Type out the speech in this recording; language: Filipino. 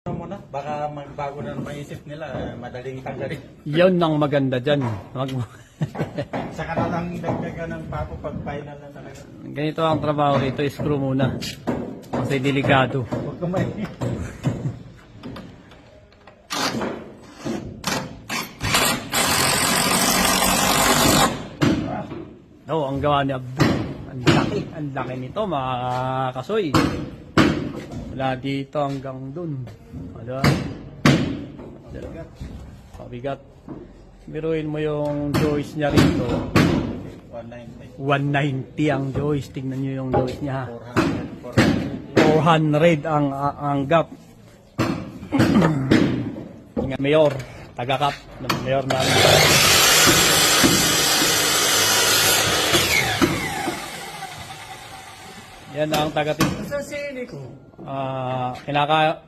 Muna, baka magbago na ng maisip nila, madaling tanggalin. Yun ang maganda dyan. Saka na lang dagdagan ng papo pag final na talaga. Ganito ang trabaho rito, screw muna. Kasi delikado. Huwag kamay. Ang gawa ni Abdul. Ang laki nito mga kasoy. Wala dito hanggang dun. Wala. Pabigat. Biruin mo yung joist niya rito. 190. 190 ang joist. Tingnan nyo yung joist niya. 400. 400 ang gap. Mayor. Taga-kap. Mayor na. Yan ang taga-tin. Sa sili ko. Kinaka